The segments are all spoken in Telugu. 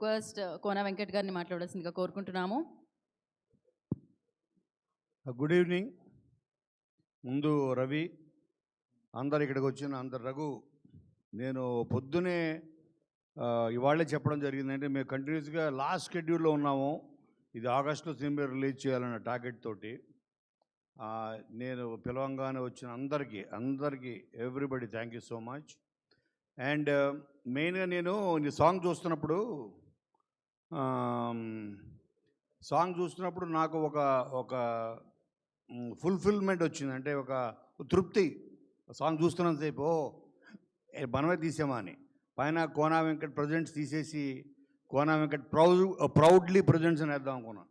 రిక్వెస్ట్ కోన వెంకట్ గారిని మాట్లాడాల్సిందిగా కోరుకుంటున్నాము. Good evening. ముందు రవి, అందరు ఇక్కడికి వచ్చిన అందరు, రఘు, నేను పొద్దునే ఇవాళే చెప్పడం జరిగిందంటే మేము కంటిన్యూస్గా లాస్ట్ షెడ్యూల్లో ఉన్నాము. ఇది ఆగస్టులో సినిమా రిలీజ్ చేయాలన్న టార్గెట్ తోటి నేను పిలవంగానే వచ్చిన అందరికీ everybody thank you so much. And మెయిన్గా నేను ఈ సాంగ్ చూస్తున్నప్పుడు నాకు ఒక ఫుల్ఫిల్మెంట్ వచ్చింది. అంటే ఒక తృప్తి. సాంగ్ చూస్తున్నంతసేపు మనమే తీసామా అని. పైన కోన వెంకట్ ప్రజెంట్స్ తీసేసి కోన వెంకట్ ప్రౌడ్లీ ప్రజెంట్స్ అని వేద్దాం అనుకున్నాను.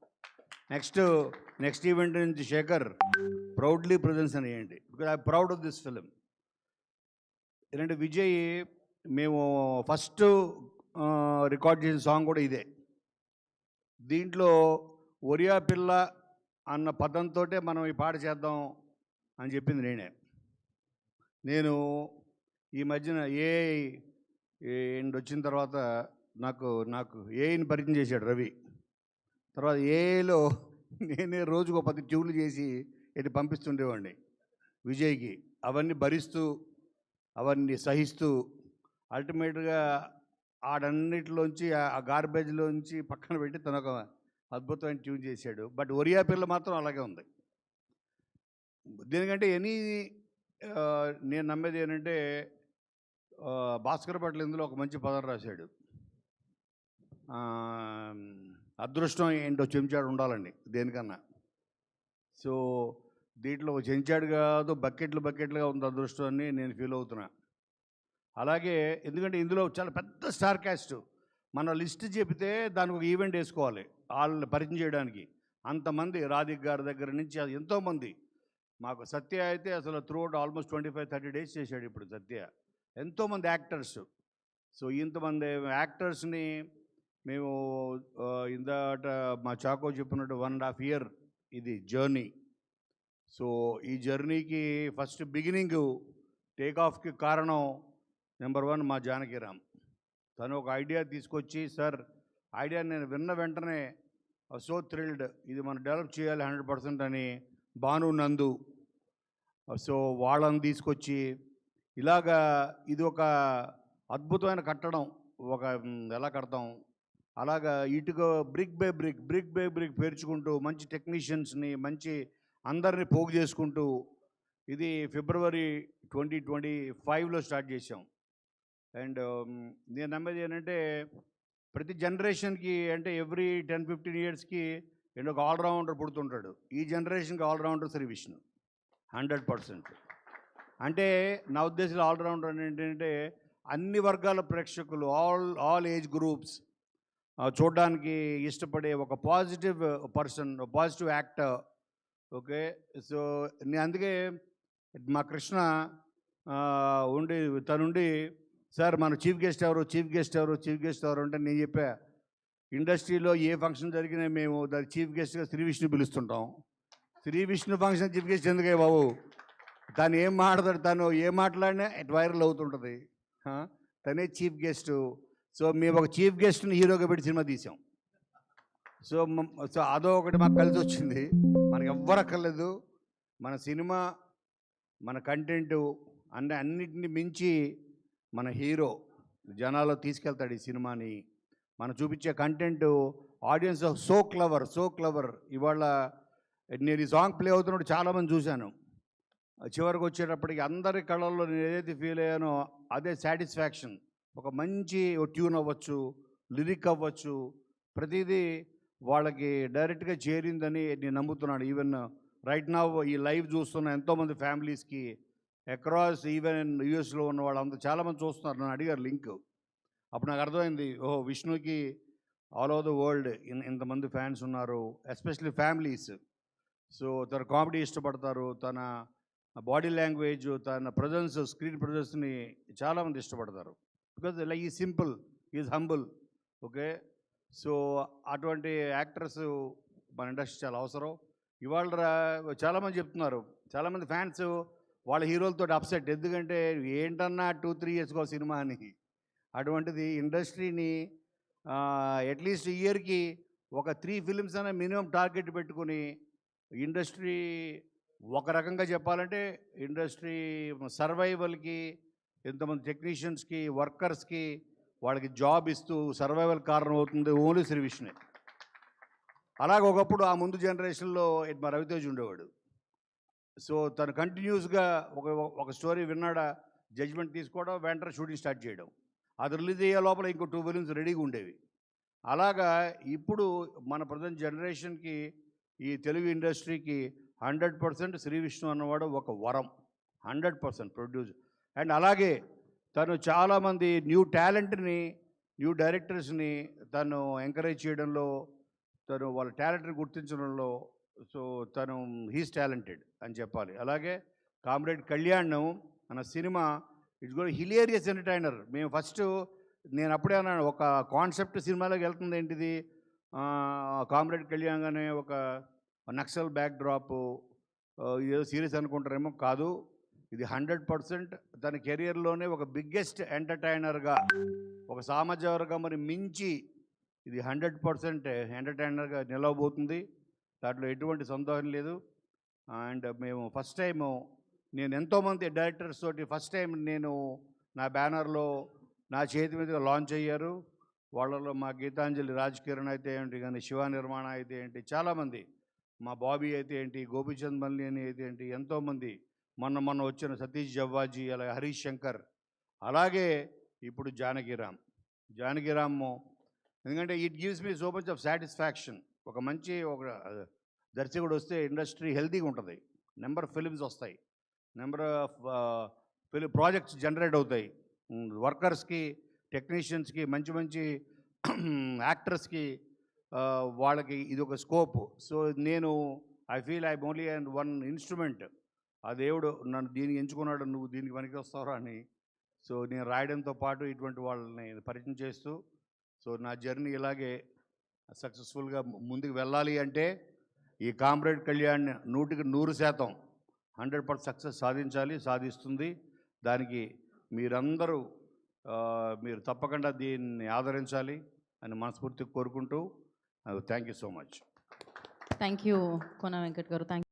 నెక్స్ట్ ఈవెంట్ నుంచి శేఖర్ ప్రౌడ్లీ ప్రజెంట్స్ అని వేయండి. Because I proud of this film. ఏంటంటే విజయ్ మేము ఫస్ట్ రికార్డ్ చేసిన సాంగ్ కూడా ఇదే. దీంట్లో ఒరియా పిల్ల అన్న పదంతో మనం ఈ పాట చేద్దాం అని చెప్పింది నేను ఈ మధ్యన ఏఐ వచ్చిన తర్వాత నాకు ఏఐని పరిచయం చేశాడు రవి. తర్వాత ఏఐలో నేనే రోజుకు 10 ట్యూన్లు చేసి ఇటు పంపిస్తుండేవాడిని విజయ్కి. అవన్నీ భరిస్తూ అవన్నీ సహిస్తూ అల్టిమేట్గా ఆడన్నిటిలోంచి ఆ గార్బేజ్లోంచి పక్కన పెట్టి తను ఒక అద్భుతమైన ట్యూన్ చేశాడు. బట్ ఒరియా పిల్ల మాత్రం అలాగే ఉంది. దీనికంటే నేను నమ్మేది ఏంటంటే భాస్కర్ భట్లు ఇందులో ఒక మంచి పదం రాశాడు. అదృష్టం ఏంటో చెంచాడు ఉండాలండి దేనికన్నా. సో దీంట్లో ఒక చెంచాడు కాదు, బకెట్లుగా ఉంది అదృష్టం అని నేను ఫీల్ అవుతున్నా. అలాగే ఎందుకంటే ఇందులో చాలా పెద్ద స్టార్ క్యాస్ట్. మన లిస్ట్ చెబితే దానికి ఒక ఈవెంట్ వేసుకోవాలి వాళ్ళని పరిచయం చేయడానికి. అంతమంది రాధిక్ గారి దగ్గర నుంచి ఎంతోమంది. మాకు సత్య అయితే అసలు త్రూఅవుట్ ఆల్మోస్ట్ 25-30 డేస్ చేశాడు ఇప్పుడు సత్య. ఎంతోమంది యాక్టర్స్. సో ఇంతమంది యాక్టర్స్ని మేము ఇందాట మా చాకో చెప్పినట్టు 1.5 year ఇది జర్నీ. సో ఈ జర్నీకి ఫస్ట్ బిగినింగ్ టేక్ ఆఫ్కి కారణం నెంబర్ 1 మా జానకిరామ్. తను ఒక ఐడియా తీసుకొచ్చి, సార్ ఐడియా నేను విన్న వెంటనే సో థ్రిల్డ్, ఇది మనం డెవలప్ చేయాలి 100% అని భాను నందు సో వాళ్ళని తీసుకొచ్చి ఇలాగా ఇది ఒక అద్భుతమైన కట్టడం. ఎలా కడతాం అలాగా ఇటుక బ్రిక్ బై బ్రిక్ పేర్చుకుంటూ మంచి టెక్నీషియన్స్ని మంచి అందరినీ పోగు చేసుకుంటూ ఇది February 2025లో స్టార్ట్ చేసాం. అండ్ నేను నమ్మేది ఏంటంటే ప్రతి జనరేషన్కి అంటే ఎవ్రీ 10-15 yearsకి ఒక ఆల్రౌండర్ పుడుతుంటాడు. ఈ జనరేషన్కి ఆల్రౌండర్ శ్రీ విష్ణు 100%. అంటే నా ఉద్దేశంలో ఆల్రౌండర్ ఏంటంటే అన్ని వర్గాల ప్రేక్షకులు ఆల్ ఏజ్ గ్రూప్స్ చూడడానికి ఇష్టపడే ఒక positive person, positive actor. Okay. So నేను అందుకే మా కృష్ణ తనుండి సార్ మన చీఫ్ గెస్ట్ ఎవరు అంటే నేను చెప్పా, ఇండస్ట్రీలో ఏ ఫంక్షన్ జరిగినా మేము దాని చీఫ్ గెస్ట్గా శ్రీ విష్ణు పిలుస్తుంటాం. Shri Vishnu function chief guest ఎందుకే బాబు? తను ఏం మాట్లాడతాడు, తను ఏం మాట్లాడినా వైరల్ అవుతుంటుంది. తనే చీఫ్ గెస్టు. సో మేము ఒక చీఫ్ గెస్ట్ని హీరోగా పెట్టి సినిమా తీసాం. సో అదో ఒకటి మాకు కలిసి వచ్చింది. మనకు ఎవ్వరు అక్కర్లేదు. మన సినిమా మన కంటెంటు అన్నిటిని మించి మన హీరో జనాల్లో తీసుకెళ్తాడు ఈ సినిమాని. మనం చూపించే కంటెంట్ ఆడియన్స్ సో క్లవర్. ఇవాళ నేను ఈ సాంగ్ ప్లే అవుతున్నప్పుడు చాలామంది చూశాను. చివరికి వచ్చేటప్పటికి అందరి కళల్లో నేను ఏదైతే ఫీల్ అయ్యానో అదే సాటిస్ఫాక్షన్. ఒక మంచి ట్యూన్ అవ్వచ్చు, లిరిక్ అవ్వచ్చు, ప్రతిదీ వాళ్ళకి డైరెక్ట్గా చేరిందని నేను నమ్ముతున్నాను. ఈవెన్ రైట్ నౌ ఈ లైవ్ చూస్తున్న ఎంతోమంది ఫ్యామిలీస్కి అక్రాస్ ఈవెన్ యూఎస్లో ఉన్న వాళ్ళందరూ చాలామంది చూస్తున్నారు. నన్ను అడిగారు లింక్. అప్పుడు నాకు అర్థమైంది, ఓహో విష్ణుకి ఆల్ ఓవర్ ద వరల్డ్ ఇంతమంది ఫ్యాన్స్ ఉన్నారు, ఎస్పెషల్లీ ఫ్యామిలీస్. సో తన కామెడీ ఇష్టపడతారు, తన బాడీ లాంగ్వేజ్, తన ప్రజెన్స్, స్క్రీన్ ప్రజెన్స్ని చాలామంది ఇష్టపడతారు. బికాజ్ లైక్ ఈ simple, is humble. Okay. So అటువంటి యాక్టర్స్ మన ఇండస్ట్రీ చాలా అవసరం. ఇవాళ చాలామంది చెప్తున్నారు, చాలామంది ఫ్యాన్స్ వాళ్ళ హీరోలతో అప్సెట్. ఎందుకంటే ఏంటన్నా 2-3 yearsకో సినిమా అని. అటువంటిది ఇండస్ట్రీని అట్లీస్ట్ ఇయర్కి ఒక 3 ఫిలిమ్స్ అయినా మినిమం టార్గెట్ పెట్టుకుని ఇండస్ట్రీ ఒక రకంగా చెప్పాలంటే ఇండస్ట్రీ సర్వైవల్కి ఎంతమంది టెక్నీషియన్స్కి వర్కర్స్కి వాళ్ళకి జాబ్ ఇస్తూ సర్వైవల్ కారణం అవుతుంది ఓన్లీ శ్రీ విష్ణునే. అలాగే ఒకప్పుడు ఆ ముందు జనరేషన్లో మా రవితేజ్ ఉండేవాడు. సో తను కంటిన్యూస్గా ఒక ఒక స్టోరీ విన్నాడా జడ్జ్మెంట్ తీసుకోవడం వెంటనే షూటింగ్ స్టార్ట్ చేయడం, అది రిలీజ్ అయ్యే లోపల ఇంకో 2 ఫిలిమ్స్ రెడీగా ఉండేవి. అలాగా ఇప్పుడు మన ప్రజెంట్ జనరేషన్కి ఈ తెలుగు ఇండస్ట్రీకి 100% శ్రీ విష్ణు అన్నవాడు ఒక వరం. 100% ప్రొడ్యూస్. అండ్ అలాగే తను చాలామంది న్యూ టాలెంట్ని న్యూ డైరెక్టర్స్ని తను ఎంకరేజ్ చేయడంలో, తను వాళ్ళ టాలెంట్ని గుర్తించడంలో, సో తను హీస్ టాలెంటెడ్ అని చెప్పాలి. అలాగే కామ్రేడ్ కళ్యాణ్ అన్న cinema it's go hilarious entertainer. మేము ఫస్ట్ నేను అప్పుడే అన్నాను, ఒక కాన్సెప్ట్ సినిమాలోకి వెళ్తుంది ఏంటిది, కామ్రేడ్ కళ్యాణ్ అనే ఒక నక్సల్ బ్యాక్ డ్రాప్, ఏదో సీరియస్ అనుకుంటారేమో, కాదు ఇది 100% తన కెరియర్లోనే ఒక బిగ్గెస్ట్ ఎంటర్టైనర్గా, ఒక సామాజిక వర్గంని మించి ఇది 100% ఎంటర్టైనర్గా నిలవబోతుంది. దాంట్లో ఎటువంటి సందేహం లేదు. అండ్ మేము ఫస్ట్ టైము నేను ఎంతోమంది డైరెక్టర్స్ తోటి ఫస్ట్ టైం నేను నా బ్యానర్లో నా చేతి మీదుగా లాంచ్ అయ్యారు. వాళ్ళలో మా గీతాంజలి రాజ్ కిరణ్ అయితే ఏంటి, కానీ శివ నిర్మాణ అయితే ఏంటి, చాలామంది, మా బాబీ అయితే ఏంటి, గోపీచంద్ మల్లిని అయితే ఏంటి, ఎంతోమంది, మొన్న వచ్చిన సతీష్ జవ్వాజీ, అలాగే హరీష్ శంకర్, అలాగే ఇప్పుడు జానకిరామ్. ఎందుకంటే it gives me so much of satisfaction. ఒక మంచి ఒక దర్శకుడు వస్తే ఇండస్ట్రీ హెల్తీగా ఉంటుంది, నెంబర్ ఆఫ్ ఫిలిమ్స్ వస్తాయి, number of film projects generate అవుతాయి, వర్కర్స్కి టెక్నీషియన్స్కి మంచి మంచి యాక్టర్స్కి వాళ్ళకి ఇది ఒక స్కోప్. సో నేను I feel I only and one instrument. ఆ దేవుడు నన్ను దీనికి ఎంచుకున్నాడు, నువ్వు దీనికి పనికి వస్తావురా అని. సో నేను రాయడంతో పాటు ఇటువంటి వాళ్ళని పరిచయం చేస్తూ, సో నా జర్నీ ఇలాగే సక్సెస్ఫుల్గా ముందుకు వెళ్ళాలి అంటే ఈ కామ్రేడ్ కళ్యాణ్ 100% 100% సక్సెస్ సాధిస్తుంది. దానికి మీరందరూ మీరు తప్పకుండా దీన్ని ఆదరించాలి అని మనస్ఫూర్తిగా కోరుకుంటూ thank you so much. Thank you Kona Venkat garu. Thank